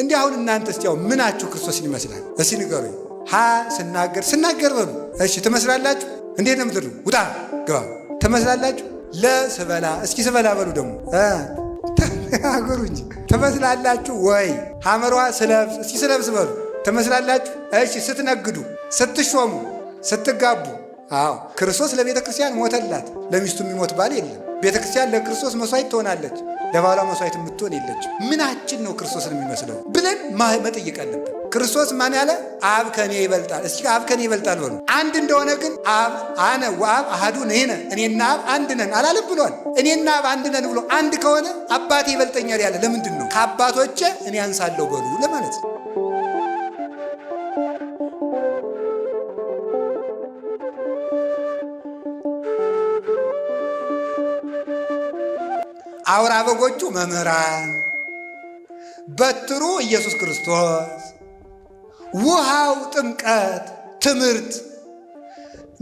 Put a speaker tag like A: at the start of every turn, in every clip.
A: እንዲህ አሁን እናንተ እስቲ ያው ምናችሁ ክርስቶስን ይመስላል? እስቲ ንገሩኝ። ሀ ስናገር በሉ። እሺ ትመስላላችሁ? እንዴት ነው የምትሉ? ውጣ ግባ። ትመስላላችሁ? ለስበላ እስኪ ስበላ በሉ ደግሞ ተናገሩ እንጂ ትመስላላችሁ ወይ? ሐመሯ ስለብስ እስኪ ስለብስ በሉ። ትመስላላችሁ? እሺ ስትነግዱ፣ ስትሾሙ፣ ስትጋቡ። አዎ ክርስቶስ ለቤተ ክርስቲያን ሞተላት። ለሚስቱ የሚሞት ባል የለም። ቤተ ክርስቲያን ለክርስቶስ መስዋዕት ትሆናለች። ለባሏ መስዋዕት የምትሆን የለች። ምናችን ነው ክርስቶስን የሚመስለው ብለን መጠየቅ አለብን። ክርስቶስ ማን ያለ? አብ ከኔ ይበልጣል። እስኪ አብ ከኔ ይበልጣል በሉ። አንድ እንደሆነ ግን አብ አነ ወአብ አሐዱ ነን፣ እኔና አብ አንድ ነን አላለም ብሏል። እኔና አብ አንድ ነን ብሎ አንድ ከሆነ አባቴ ይበልጠኛል ያለ ለምንድን ነው? ከአባቶቼ እኔ አንሳለሁ በሉ ለማለት ነው። አውራ በጎቹ መምህራን፣ በትሩ ኢየሱስ ክርስቶስ፣ ውሃው ጥምቀት ትምህርት፣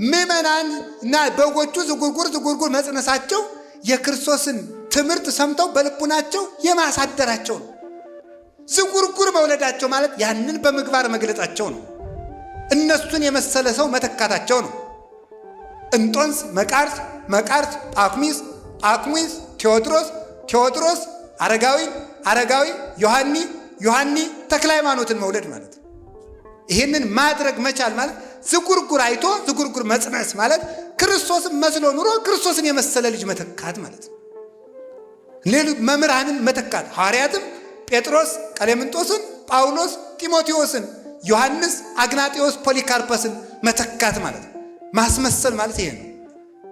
A: ምዕመናን እና በጎቹ ዝጉርጉር መጽነሳቸው የክርስቶስን ትምህርት ሰምተው በልቡናቸው የማሳደራቸው ነው። ዝጉርጉር መውለዳቸው ማለት ያንን በምግባር መግለጻቸው ነው። እነሱን የመሰለ ሰው መተካታቸው ነው። እንጦንስ፣ መቃርስ፣ ጳኩሚስ፣ ቴዎድሮስ፣ አረጋዊ፣ ዮሐኒ፣ ተክለ ሃይማኖትን መውለድ ማለት ነው። ይህንን ማድረግ መቻል ማለት ዝጉርጉር አይቶ ዝጉርጉር መጽነስ ማለት ክርስቶስን መስሎ ኑሮ ክርስቶስን የመሰለ ልጅ መተካት ማለት ነው። ሌሎች መምህራንን መተካት፣ ሐዋርያትም ጴጥሮስ፣ ቀሌምንጦስን፣ ጳውሎስ፣ ጢሞቴዎስን፣ ዮሐንስ፣ አግናጤዎስ፣ ፖሊካርፐስን መተካት ማለት ነው። ማስመሰል ማለት ይሄ ነው።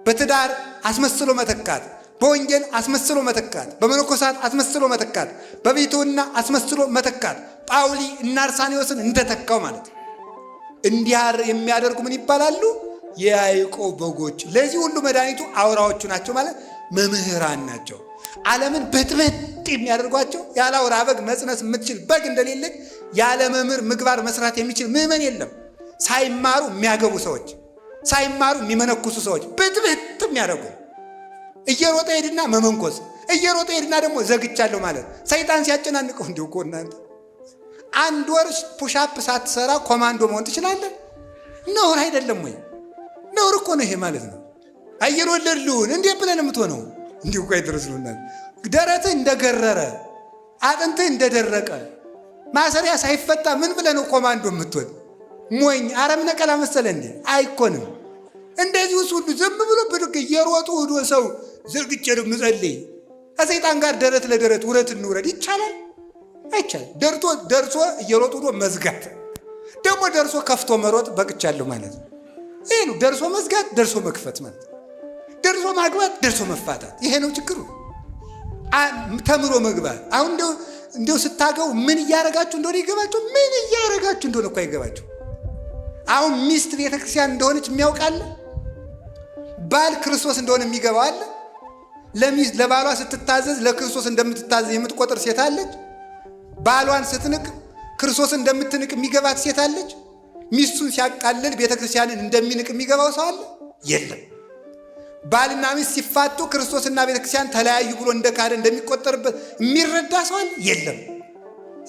A: በትዳር አስመስሎ መተካት፣ በወንጌል አስመስሎ መተካት፣ በመነኮሳት አስመስሎ መተካት፣ በቤቱና አስመስሎ መተካት። ጳውሊ እና አርሳኒዎስን እንደተካው ማለት ነው። እንዲያር የሚያደርጉ ምን ይባላሉ? የያዕቆብ በጎች። ለዚህ ሁሉ መድኃኒቱ አውራዎቹ ናቸው ማለት መምህራን ናቸው። ዓለምን በጥበጥ የሚያደርጓቸው ያለ አውራ በግ መጽነስ የምትችል በግ እንደሌለች ያለ መምህር ምግባር መስራት የሚችል ምዕመን የለም። ሳይማሩ የሚያገቡ ሰዎች፣ ሳይማሩ የሚመነኩሱ ሰዎች በጥበጥ የሚያደርጉ እየሮጠ ሄድና መመንኮስ፣ እየሮጠ ሄድና ደግሞ ዘግቻለሁ ማለት ሰይጣን ሲያጨናንቀው እንዲሁ እኮ እናንተ አንድ ወር ፑሻፕ ሳትሰራ ኮማንዶ መሆን ትችላለህ? ነውር አይደለም ወይ? ነውር እኮ ነው ይሄ ማለት ነው። አየር ወለድ ልሁን እንዴት ብለን የምትሆነው? እንዲሁ እኮ አይደረስሉና ደረትህ እንደገረረ አጥንትህ እንደደረቀ ማሰሪያ ሳይፈታ ምን ብለን ነው ኮማንዶ የምትሆን? ሞኝ አረም ነቀላ መሰለ እንዴ? አይኮንም። እንደዚህ ሁሉ ዝም ብሎ ብድግ እየሮጡ ሄዶ ሰው ዝርግቼ ነው የምጸልይ ከሰይጣን ጋር ደረት ለደረት ውረት እንውረድ ይቻላል? አይቻልም። ደርሶ እየሮጡ ሄዶ መዝጋት፣ ደግሞ ደርሶ ከፍቶ መሮጥ በቅቻለሁ ማለት ነው። ይሄ ነው ደርሶ መዝጋት፣ ደርሶ መክፈት ማለት ነው። ደርሶ ማግባት፣ ደርሶ መፋታት። ይሄ ነው ችግሩ። ተምሮ መግባት። አሁን እንደው ስታገው ምን እያረጋችሁ እንደሆነ ይገባችሁ? ምን እያረጋችሁ እንደሆነ እኮ አይገባችሁ። አሁን ሚስት ቤተክርስቲያን እንደሆነች የሚያውቃለ? ባል ክርስቶስ እንደሆነ የሚገባው አለ? ለሚስት ለባሏ ስትታዘዝ ለክርስቶስ እንደምትታዘዝ የምትቆጥር ሴት አለች? ባሏን ስትንቅ ክርስቶስን እንደምትንቅ የሚገባት ሴት አለች? ሚስቱን ሲያቃልል ቤተክርስቲያንን እንደሚንቅ የሚገባው ሰው አለ? የለም። ባልና ሚስት ሲፋቱ ክርስቶስና ቤተክርስቲያን ተለያዩ ብሎ እንደ ካደ እንደሚቆጠርበት የሚረዳ ሰው አለ? የለም።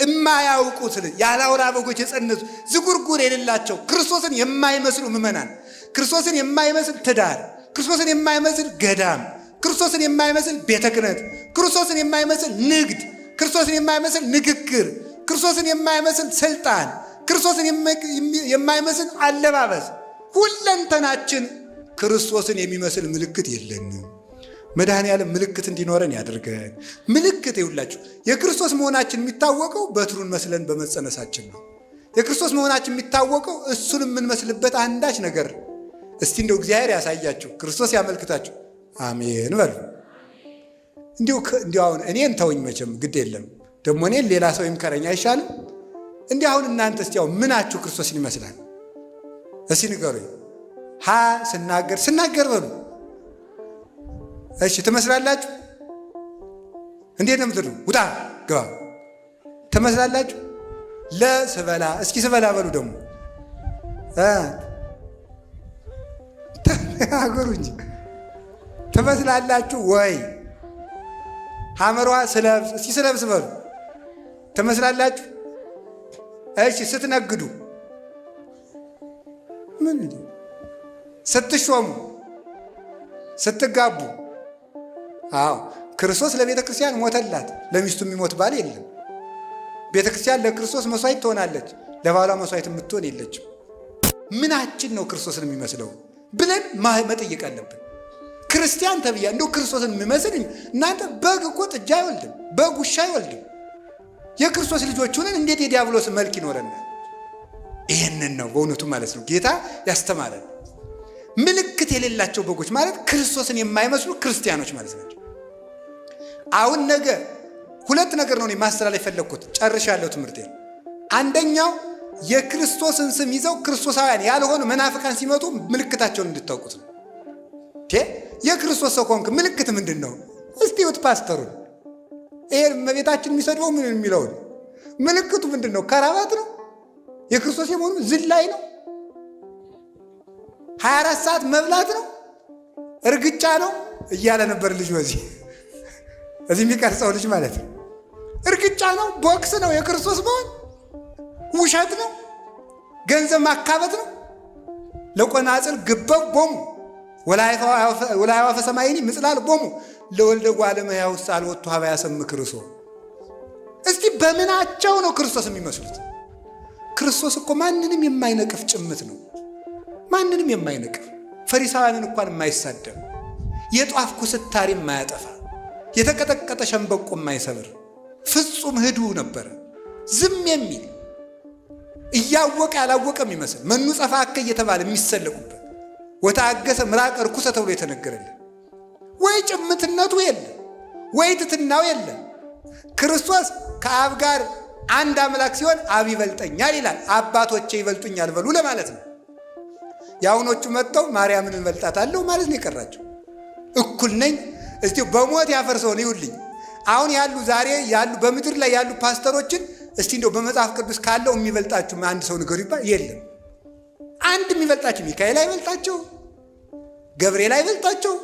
A: እማያውቁት ያለ አውራ በጎች የጸነሱ ዝጉርጉር የሌላቸው ክርስቶስን የማይመስሉ ምዕመናን፣ ክርስቶስን የማይመስል ትዳር፣ ክርስቶስን የማይመስል ገዳም፣ ክርስቶስን የማይመስል ቤተ ክህነት፣ ክርስቶስን የማይመስል ንግድ፣ ክርስቶስን የማይመስል ንግግር፣ ክርስቶስን የማይመስል ስልጣን፣ ክርስቶስን የማይመስል አለባበስ፣ ሁለንተናችን ክርስቶስን የሚመስል ምልክት የለንም። መድኃኔዓለም ምልክት እንዲኖረን ያድርገን። ምልክት ይውላችሁ የክርስቶስ መሆናችን የሚታወቀው በትሩን መስለን በመጸነሳችን ነው። የክርስቶስ መሆናችን የሚታወቀው እሱን የምንመስልበት አንዳች ነገር። እስቲ እንደው እግዚአብሔር ያሳያችሁ፣ ክርስቶስ ያመልክታችሁ። አሜን በሉ። እንዲሁ አሁን እኔን ተውኝ፣ መቼም ግድ የለም ደግሞ እኔን ሌላ ሰው ይምከረኝ አይሻልም? እንዲህ አሁን እናንተ እስቲ ያው ምናችሁ ክርስቶስን ይመስላል? እስቲ ንገሩኝ። ስናገር በሉ። እሺ ትመስላላችሁ? እንዴት ነው የምትሉ? ውጣ ግባ። ትመስላላችሁ? ለስበላ እስኪ ስበላ በሉ ደግሞ ተናገሩ እንጂ ትመስላላችሁ ወይ? ሐመሯ ስለብስ እስኪ ስለብስ በሉ። ትመስላላችሁ? እሺ ስትነግዱ ምን ስትሾሙ ስትጋቡ አዎ ክርስቶስ ለቤተ ክርስቲያን ሞተላት። ለሚስቱ የሚሞት ባል የለም። ቤተ ክርስቲያን ለክርስቶስ መስዋዕት ትሆናለች፣ ለባሏ መስዋዕት የምትሆን የለችም። ምናችን ነው ክርስቶስን የሚመስለው ብለን መጠየቅ አለብን። ክርስቲያን ተብያ እንደው ክርስቶስን የሚመስል እናንተ በግ እኮ ጥጃ አይወልድም፣ በግ ውሻ አይወልድም። የክርስቶስ ልጆች ሆነን እንዴት የዲያብሎስ መልክ ይኖረናል? ይህንን ነው በእውነቱ ማለት ነው ጌታ ያስተማረን። ምልክት የሌላቸው በጎች ማለት ክርስቶስን የማይመስሉ ክርስቲያኖች ማለት ናቸው። አሁን ነገ ሁለት ነገር ነው ማስተላለፍ የፈለግኩት፣ ጨርሻለሁ ትምህርቴን። አንደኛው የክርስቶስን ስም ይዘው ክርስቶሳውያን ያልሆኑ መናፍቃን ሲመጡ ምልክታቸውን እንድታውቁት ነው። የክርስቶስ ሰው ከሆንክ ምልክት ምንድን ነው? እስቲ ወት ፓስተሩን ይሄ እመቤታችን የሚሰድበው ምን የሚለውን ምልክቱ ምንድን ነው? ከራባት ነው? የክርስቶስ የመሆኑ ዝላይ ነው? 24 ሰዓት መብላት ነው? እርግጫ ነው እያለ ነበር ልጅ እዚህ የሚቀርጸው ልጅ ማለት ነው። እርግጫ ነው? ቦክስ ነው? የክርስቶስ መሆን ውሸት ነው? ገንዘብ ማካበት ነው? ለቆናጽል ግበብ ቦሙ ወላይዋ ፈሰማይኒ ምጽላል ቦሙ ለወልደ እጓለ እመሕያው ሳልወቱ ሀበ ያሰምዕ ክርስቶ። እስቲ በምናቸው ነው ክርስቶስ የሚመስሉት? ክርስቶስ እኮ ማንንም የማይነቅፍ ጭምት ነው። ማንንም የማይነቅፍ ፈሪሳውያንን እንኳን የማይሳደብ የጧፍ ኩስታሪ የማያጠፋ የተቀጠቀጠ ሸንበቆ የማይሰብር ፍጹም ህዱ ነበረ። ዝም የሚል እያወቀ ያላወቀ የሚመስል መኑ ጸፋከ እየተባለ የሚሰለቁበት ወታገሰ ምራቅ ርኩሰ ተብሎ የተነገረልን ወይ ጭምትነቱ የለ ወይ ትትናው የለ። ክርስቶስ ከአብ ጋር አንድ አምላክ ሲሆን አብ ይበልጠኛል ይላል። አባቶቼ ይበልጡኛል በሉ ለማለት ነው። የአሁኖቹ መጥተው ማርያምን እንበልጣታለሁ ማለት ነው የቀራቸው። እኩል ነኝ እስቲ በሞት ያፈርሰውን ይውልኝ። አሁን ያሉ ዛሬ ያሉ በምድር ላይ ያሉ ፓስተሮችን እስቲ እንደው በመጽሐፍ ቅዱስ ካለው የሚበልጣችሁ አንድ ሰው ንገሩ ይባል የለም። አንድ የሚበልጣቸው ሚካኤል አይበልጣቸው፣ ገብርኤል አይበልጣቸው፣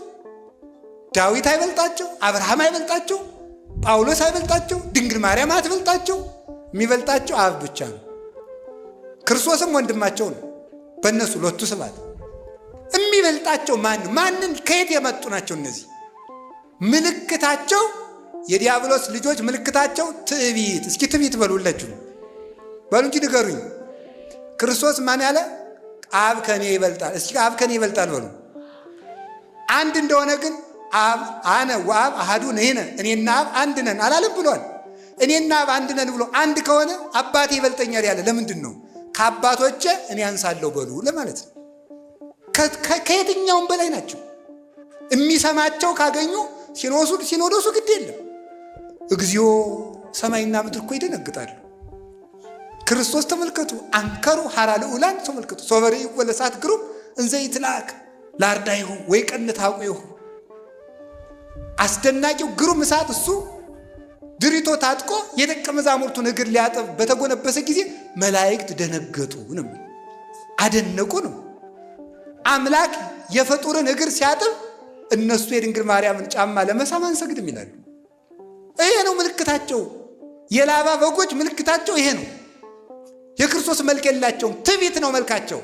A: ዳዊት አይበልጣቸው፣ አብርሃም አይበልጣቸው፣ ጳውሎስ አይበልጣቸው፣ ድንግል ማርያም አትበልጣቸው። የሚበልጣቸው አብ ብቻ ነው። ክርስቶስም ወንድማቸው ነው። በእነሱ ሎቱ ስብሐት። የሚበልጣቸው ማንን ከየት የመጡ ናቸው እነዚህ? ምልክታቸው የዲያብሎስ ልጆች ምልክታቸው ትዕቢት። እስኪ ትዕቢት በሉላችሁ በሉ እንጂ ንገሩኝ። ክርስቶስ ማን ያለ? አብ ከኔ ይበልጣል። እስኪ አብ ከኔ ይበልጣል በሉ። አንድ እንደሆነ ግን አብ አነ ወአብ አሐዱ ነን፣ እኔና አብ አንድ ነን አላለም ብሏል። እኔና አብ አንድ ነን ብሎ አንድ ከሆነ አባቴ ይበልጠኛል ያለ ለምንድን ነው? ከአባቶቼ እኔ አንሳለሁ በሉ ለማለት ነው። ከየትኛውም በላይ ናቸው። የሚሰማቸው ካገኙ ሲኖዶሱ ግድ የለም። እግዚኦ ሰማይና ምድር እኮ ይደነግጣሉ። ክርስቶስ ተመልከቱ፣ አንከሩ ሐራ ልዑላን ተመልከቱ። ሶበሬ ወለሳት ግሩም እንዘ ይትላክ ላርዳይሁ ወይ ቀንት አቁይሁ። አስደናቂው ግሩም እሳት እሱ ድሪቶ ታጥቆ የደቀ መዛሙርቱን እግር ሊያጠብ በተጎነበሰ ጊዜ መላእክት ደነገጡ ነው፣ አደነቁ ነው። አምላክ የፍጡርን እግር ሲያጥብ እነሱ የድንግል ማርያምን ጫማ ለመሳም አንሰግድም ይላሉ። ይሄ ነው ምልክታቸው። የላባ በጎች ምልክታቸው ይሄ ነው። የክርስቶስ መልክ የላቸውም። ትዕቢት ነው መልካቸው፣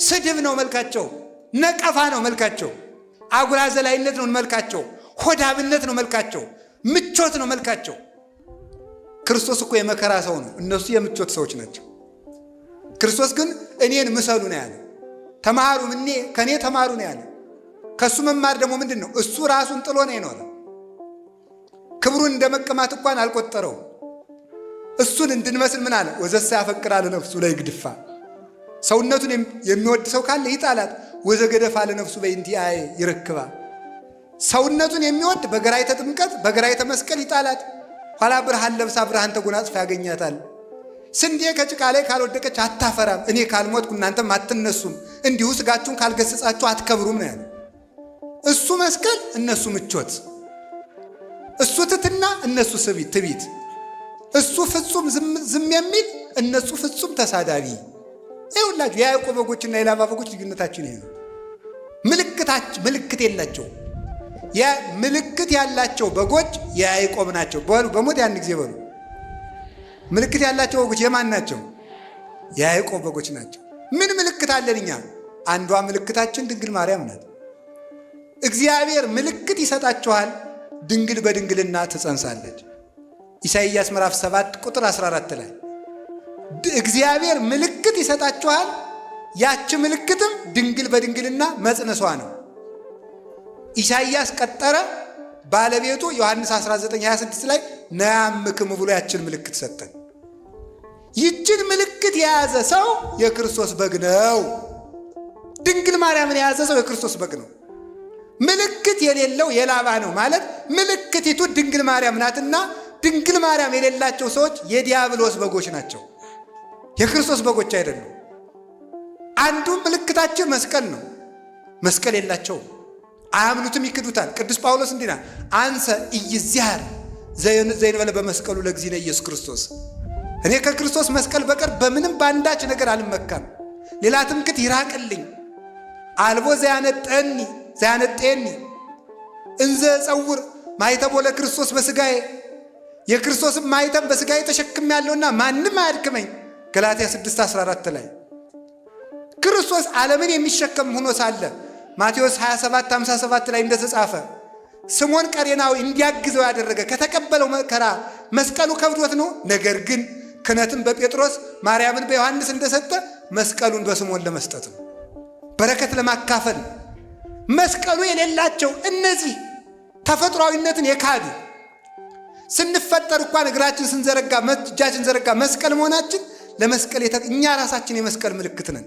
A: ስድብ ነው መልካቸው፣ ነቀፋ ነው መልካቸው፣ አጉራ ዘላይነት ነው መልካቸው፣ ሆዳብነት ነው መልካቸው፣ ምቾት ነው መልካቸው። ክርስቶስ እኮ የመከራ ሰው ነው፣ እነሱ የምቾት ሰዎች ናቸው። ክርስቶስ ግን እኔን ምሰሉ ነው ያለ። ተማሩ ከኔ ተማሩ ነው ያለ። ከሱ መማር ደግሞ ምንድን ነው? እሱ ራሱን ጥሎ ነው የኖረ። ክብሩን እንደ መቀማት እንኳን አልቆጠረው። እሱን እንድንመስል ምን አለ? ወዘሳ ያፈቅራል ነፍሱ ላይ ግድፋ። ሰውነቱን የሚወድ ሰው ካለ ይጣላት። ወዘገደፋ ለነፍሱ በእንቲአየ ይረክባ። ሰውነቱን የሚወድ በገራይተ ጥምቀት በገራይተ መስቀል ይጣላት፣ ኋላ ብርሃን ለብሳ ብርሃን ተጎናጽፋ ያገኛታል። ስንዴ ከጭቃ ላይ ካልወደቀች አታፈራም። እኔ ካልሞትኩ እናንተም አትነሱም፣ እንዲሁ ስጋችሁን ካልገሰጻችሁ አትከብሩም ነው ያለ። እሱ መስቀል፣ እነሱ ምቾት። እሱ ትትና፣ እነሱ ትዕቢት። እሱ ፍጹም ዝም የሚል፣ እነሱ ፍጹም ተሳዳቢ። ይኸውላችሁ የያዕቆብ በጎችና የላባ በጎች ልዩነታችን ይሄ ነው። ምልክት የላቸው። ምልክት ያላቸው በጎች የያዕቆብ ናቸው። በሞት ያን ጊዜ በሉ። ምልክት ያላቸው በጎች የማን ናቸው? የያዕቆብ በጎች ናቸው። ምን ምልክት አለን እኛ? አንዷ ምልክታችን ድንግል ማርያም ናት። እግዚአብሔር ምልክት ይሰጣችኋል፣ ድንግል በድንግልና ትጸንሳለች። ኢሳይያስ ምዕራፍ 7 ቁጥር 14 ላይ እግዚአብሔር ምልክት ይሰጣችኋል፣ ያች ምልክትም ድንግል በድንግልና መጽነሷ ነው። ኢሳይያስ ቀጠረ፣ ባለቤቱ ዮሐንስ 19:26 ላይ ነያምክሙ ብሎ ያችን ምልክት ሰጠን። ይችን ምልክት የያዘ ሰው የክርስቶስ በግ ነው። ድንግል ማርያምን የያዘ ሰው የክርስቶስ በግ ነው። ምልክት የሌለው የላባ ነው ማለት ምልክቲቱ ድንግል ማርያም ናትና፣ ድንግል ማርያም የሌላቸው ሰዎች የዲያብሎስ በጎች ናቸው፣ የክርስቶስ በጎች አይደሉም። አንዱ ምልክታችን መስቀል ነው። መስቀል የላቸውም፣ አያምኑትም፣ ይክዱታል። ቅዱስ ጳውሎስ እንዲና አንሰ ኢይዝያር ዘይንበለ በመስቀሉ ለእግዚእነ ኢየሱስ ክርስቶስ፣ እኔ ከክርስቶስ መስቀል በቀር በምንም ባንዳች ነገር አልመካም፣ ሌላ ትምክህት ይራቅልኝ። አልቦ ዘያነጠኒ እንዘ ጸውር ማኅተሞ ለክርስቶስ በሥጋዬ፣ የክርስቶስን ማኅተም በሥጋዬ ተሸክም ያለውና ማንም አያድክመኝ። ገላትያ 6:14 ላይ ክርስቶስ ዓለምን የሚሸከም ሆኖ ሳለ ማቴዎስ 27:57 ላይ እንደተጻፈ ስምዖን ቀሬናዊ እንዲያግዘው ያደረገ ከተቀበለው መከራ መስቀሉ ከብዶት ነው። ነገር ግን ክህነትን በጴጥሮስ ማርያምን በዮሐንስ እንደሰጠ መስቀሉን በስምዖን ለመስጠት ነው፣ በረከት ለማካፈል። መስቀሉ የሌላቸው እነዚህ ተፈጥሯዊነትን የካዱ ስንፈጠር እንኳን እግራችን ስንዘረጋ እጃችን ዘረጋ መስቀል መሆናችን ለመስቀል እኛ ራሳችን የመስቀል ምልክት ነን።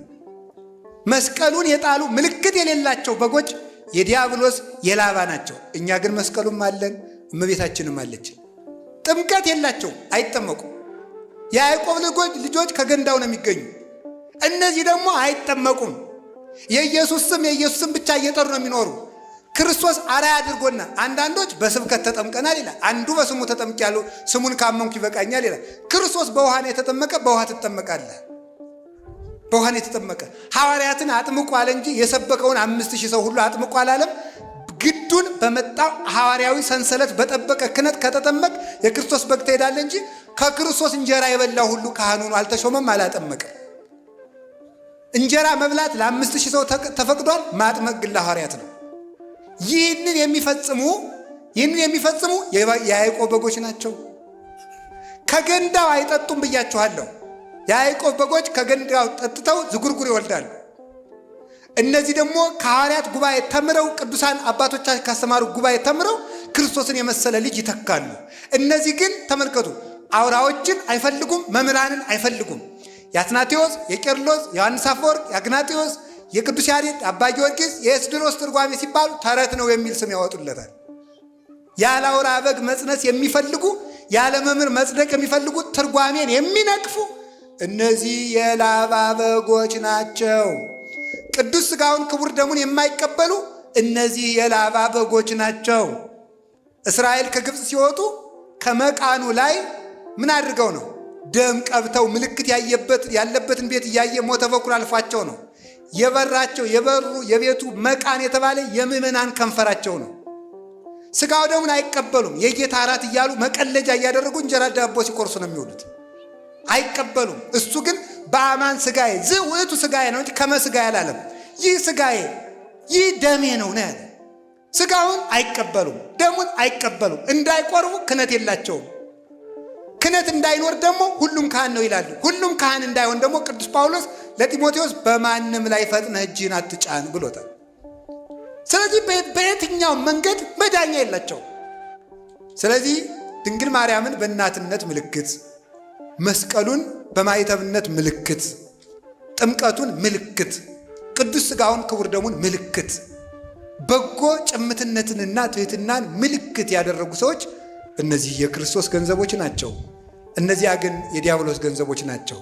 A: መስቀሉን የጣሉ ምልክት የሌላቸው በጎች የዲያብሎስ የላባ ናቸው። እኛ ግን መስቀሉም አለን፣ እመቤታችንም አለች። ጥምቀት የላቸው፣ አይጠመቁም። የያዕቆብ ልጆች ከገንዳው ነው የሚገኙ። እነዚህ ደግሞ አይጠመቁም። የኢየሱስ ስም ብቻ እየጠሩ ነው የሚኖሩ። ክርስቶስ አርአያ አድርጎና አንዳንዶች በስብከት ተጠምቀናል ይላል፣ አንዱ በስሙ ተጠምቄያለሁ ስሙን ካመንኩ ይበቃኛል ይላል። ክርስቶስ በውሃ ነው የተጠመቀ፣ በውሃ ትጠመቃለህ። በውሃ ነው የተጠመቀ። ሐዋርያትን አጥምቁ አለ እንጂ የሰበከውን 5000 ሰው ሁሉ አጥምቁ አላለም። ግዱን በመጣው ሐዋርያዊ ሰንሰለት በጠበቀ ክህነት ከተጠመቅ የክርስቶስ በግ ትሄዳለህ እንጂ ከክርስቶስ እንጀራ የበላው ሁሉ ካህኑ ነው፣ አልተሾመም፣ አላጠመቀም። እንጀራ መብላት ለ5000 ሰው ተፈቅዷል፣ ማጥመቅ ግን ለሐዋርያት ነው። ይህንን የሚፈጽሙ የያዕቆብ በጎች ናቸው። ከገንዳው አይጠጡም ብያችኋለሁ። የያዕቆብ በጎች ከገንዳው ጠጥተው ዝጉርጉር ይወልዳሉ። እነዚህ ደግሞ ከሐዋርያት ጉባኤ ተምረው ቅዱሳን አባቶቻችን ካስተማሩ ጉባኤ ተምረው ክርስቶስን የመሰለ ልጅ ይተካሉ። እነዚህ ግን ተመልከቱ፣ አውራዎችን አይፈልጉም፣ መምህራንን አይፈልጉም። የአትናቴዎስ፣ የቄርሎስ፣ የዮሐንስ አፈወርቅ፣ የአግናጤዎስ፣ የቅዱስ ያሬድ፣ አባ ጊዮርጊስ፣ የኤስድሮስ ትርጓሜ ሲባሉ ተረት ነው የሚል ስም ያወጡለታል። ያለ አውራ በግ መጽነስ የሚፈልጉ ያለ መምህር መጽደቅ የሚፈልጉ ትርጓሜን የሚነቅፉ እነዚህ የላባ በጎች ናቸው። ቅዱስ ሥጋውን ክቡር ደሙን የማይቀበሉ እነዚህ የላባ በጎች ናቸው። እስራኤል ከግብፅ ሲወጡ ከመቃኑ ላይ ምን አድርገው ነው? ደም ቀብተው ምልክት ያለበትን ቤት እያየ ሞተ በኩር አልፏቸው ነው። የበሩ የቤቱ መቃን የተባለ የምዕመናን ከንፈራቸው ነው። ሥጋው ደሙን አይቀበሉም። የጌታ እራት እያሉ መቀለጃ እያደረጉ እንጀራ ዳቦ ሲቆርሱ ነው የሚውሉት። አይቀበሉም። እሱ ግን በአማን ሥጋዬ ውእቱ ሥጋዬ ነው እንጂ ከመስጋዬ አላለም። ይህ ሥጋዬ ይህ ደሜ ነው ነው ያለ። ሥጋውን አይቀበሉም፣ ደሙን አይቀበሉም። እንዳይቆርቡ ክህነት የላቸውም። ክህነት እንዳይኖር ደግሞ ሁሉም ካህን ነው ይላሉ። ሁሉም ካህን እንዳይሆን ደግሞ ቅዱስ ጳውሎስ ለጢሞቴዎስ በማንም ላይ ፈጥነህ እጅህን አትጫን ብሎታል። ስለዚህ በየትኛው መንገድ መዳኛ የላቸው። ስለዚህ ድንግል ማርያምን በእናትነት ምልክት፣ መስቀሉን በማኅተምነት ምልክት፣ ጥምቀቱን ምልክት፣ ቅዱስ ሥጋውን ክቡር ደሙን ምልክት፣ በጎ ጭምትነትንና ትሕትናን ምልክት ያደረጉ ሰዎች እነዚህ የክርስቶስ ገንዘቦች ናቸው። እነዚያ ግን የዲያብሎስ ገንዘቦች ናቸው።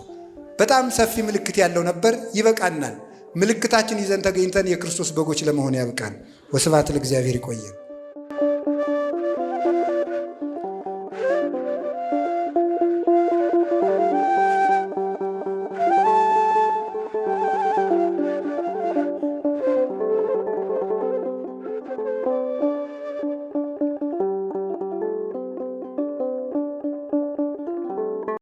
A: በጣም ሰፊ ምልክት ያለው ነበር። ይበቃናል። ምልክታችን ይዘን ተገኝተን የክርስቶስ በጎች ለመሆን ያብቃን። ወስብሐት ለእግዚአብሔር። ይቆየን።